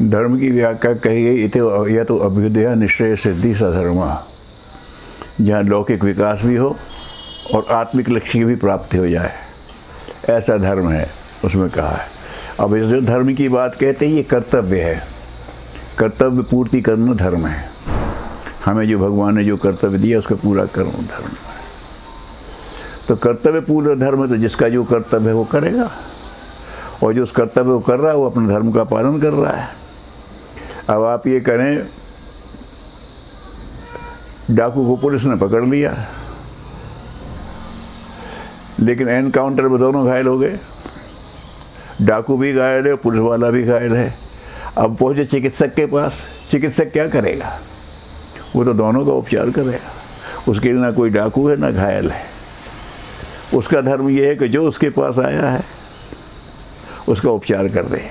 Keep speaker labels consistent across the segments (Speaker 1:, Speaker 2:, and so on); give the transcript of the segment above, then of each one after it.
Speaker 1: धर्म की व्याख्या कही गई इतो यह तो अभ्युदय निश्चय सिद्धि सधर्म, जहाँ लौकिक विकास भी हो और आत्मिक लक्ष्य की भी प्राप्ति हो जाए, ऐसा धर्म है उसमें कहा है। अब इस जो धर्म की बात कहते हैं ये कर्तव्य है, कर्तव्य पूर्ति करना धर्म है। हमें जो भगवान ने जो कर्तव्य दिया उसको पूरा करना धर्म है। तो कर्तव्य पूर्ण धर्म है, तो जिसका जो कर्तव्य है वो करेगा, और जो उस कर्तव्य को कर रहा है वो अपने धर्म का पालन कर रहा है। अब आप ये करें, डाकू को पुलिस ने पकड़ लिया लेकिन एनकाउंटर में दोनों घायल हो गए, डाकू भी घायल है, पुलिस वाला भी घायल है। अब पहुंचे चिकित्सक के पास, चिकित्सक क्या करेगा? वो तो दोनों का उपचार करेगा, उसके लिए ना कोई डाकू है ना घायल है। उसका धर्म ये है कि जो उसके पास आया है उसका उपचार कर दे।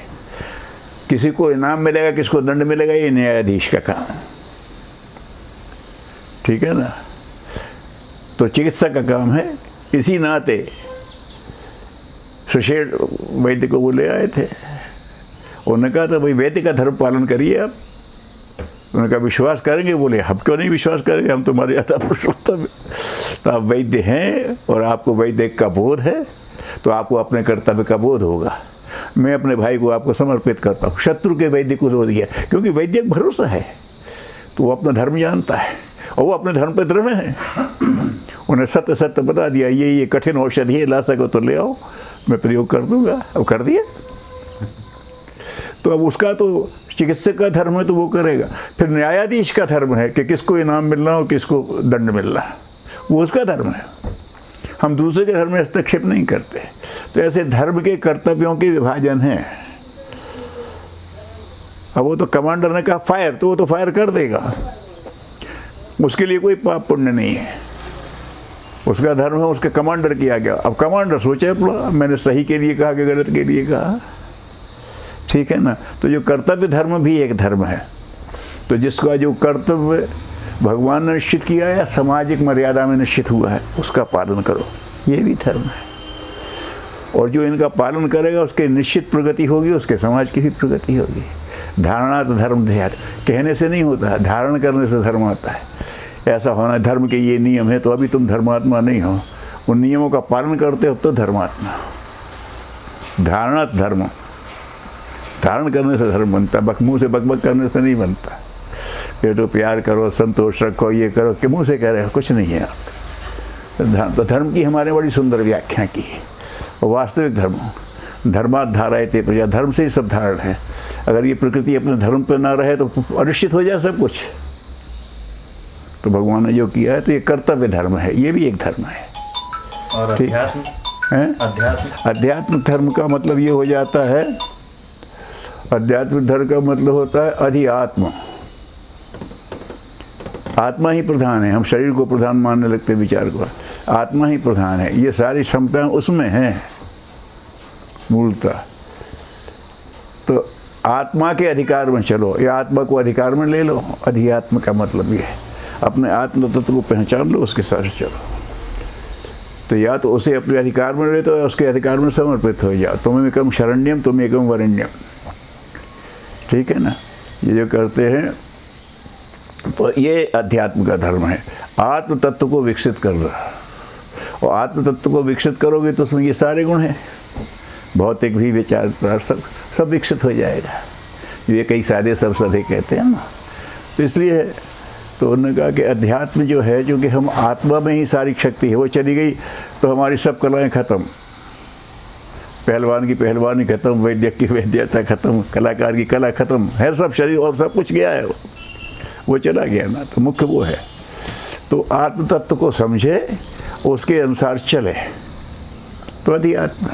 Speaker 1: किसी को इनाम मिलेगा, किसको दंड मिलेगा, ये न्यायाधीश का काम, ठीक है ना। तो चिकित्सक का काम है। इसी नाते सुशेर वैद्य को वो ले आए थे, उन्होंने कहा था भाई वैद्य का धर्म पालन करिए आप। उन्होंने कहा विश्वास करेंगे? बोले हम क्यों नहीं विश्वास करेंगे, हम तुम्हारे ज़्यादा पुरुषोत्तम हैं। तो आप वैद्य हैं और आपको वैद्य का बोध है, तो आपको अपने कर्तव्य का बोध होगा। मैं अपने भाई को आपको समर्पित करता हूँ। शत्रु के वैद्य को दो दिया, क्योंकि वैद्य एक भरोसा है, तो वो अपना धर्म जानता है और वो अपने धर्म पर दृढ़ है। उन्हें सत्य सत्य बता दिया, ये कठिन औषधि है, ला सको तो ले आओ, मैं प्रयोग कर दूंगा। अब कर दिया। तो अब उसका तो चिकित्सक का धर्म है तो वो करेगा। फिर न्यायाधीश का धर्म है कि किसको इनाम मिलना हो, किसको दंड मिलना, वो उसका धर्म है। हम दूसरे के धर्म में हस्तक्षेप नहीं करते। तो ऐसे धर्म के कर्तव्यों के विभाजन है। अब वो तो कमांडर ने कहा फायर, तो वो तो फायर कर देगा, उसके लिए कोई पाप पुण्य नहीं है। उसका धर्म है, उसके कमांडर की आज्ञा। अब कमांडर सोचे अपना, मैंने सही के लिए कहा कि गलत के लिए कहा, ठीक है ना। तो जो कर्तव्य धर्म भी एक धर्म है। तो जिसका जो कर्तव्य भगवान ने निश्चित किया है, सामाजिक मर्यादा में निश्चित हुआ है, उसका पालन करो, ये भी धर्म है। और जो इनका पालन करेगा उसके निश्चित प्रगति होगी, उसके समाज की भी प्रगति होगी। धारणा तो धर्म ध्यात, कहने से नहीं होता है, धारण करने से धर्म आता है। ऐसा होना धर्म के ये नियम है, तो अभी तुम धर्मात्मा नहीं हो। उन नियमों का पालन करते हो तो धर्मात्मा। धारणा धर्म, धारण करने से धर्म बनता, मुँह से बकबक करने से नहीं बनता। ये तो प्यार करो, संतोष रखो, ये करो, कि मुँह से कह रहे हो, कुछ नहीं है आपका। तो धर्म की हमारे बड़ी सुंदर व्याख्या की है। और वास्तविक धर्म धर्मात धारायते प्रजा, धर्म से ही सब धारण है। अगर ये प्रकृति अपने धर्म पर ना रहे तो अनिश्चित हो जाए सब कुछ। तो भगवान ने जो किया है तो ये कर्तव्य धर्म है, ये भी एक धर्म है।
Speaker 2: और अध्यात्म
Speaker 1: अध्यात्म धर्म का मतलब ये हो जाता है, अध्यात्म धर्म का मतलब होता है अधिआत्म। आत्मा ही प्रधान है। हम शरीर को प्रधान मानने लगते विचार को, आत्मा ही प्रधान है। ये सारी क्षमताएं उसमें हैं मूलतः। तो आत्मा के अधिकार में चलो, या आत्मा को अधिकार में ले लो। अधिआत्म का मतलब ये है, अपने आत्म तत्व को पहचान लो, उसके साथ चलो। तो या तो उसे अपने अधिकार में ले, तो उसके अधिकार में समर्पित हो जाओ। तुम्हें एकम शरण्यम, तुम्हें एकम वरण्यम, ठीक है ना। ये जो करते हैं तो ये अध्यात्म का धर्म है। आत्म तत्व को विकसित कर रहा, और आत्म तत्व को विकसित करोगे तो उसमें ये सारे गुण हैं, भौतिक भी, विचार, सब विकसित हो जाएगा। ये कई सादे सब सदे कहते हैं ना। तो इसलिए तो उन्होंने कहा कि अध्यात्म जो है, जो कि हम आत्मा में ही सारी शक्ति है, वो चली गई तो हमारी सब कलाएँ खत्म। पहलवान की पहलवानी खत्म, वैद्यक की वैद्यता खत्म, कलाकार की कला खत्म है, सब शरीर और सब कुछ गया है, वो चला गया ना। तो मुख्य वो है। तो आत्म तत्व को समझे, उसके अनुसार चले, तो अध्यात्म।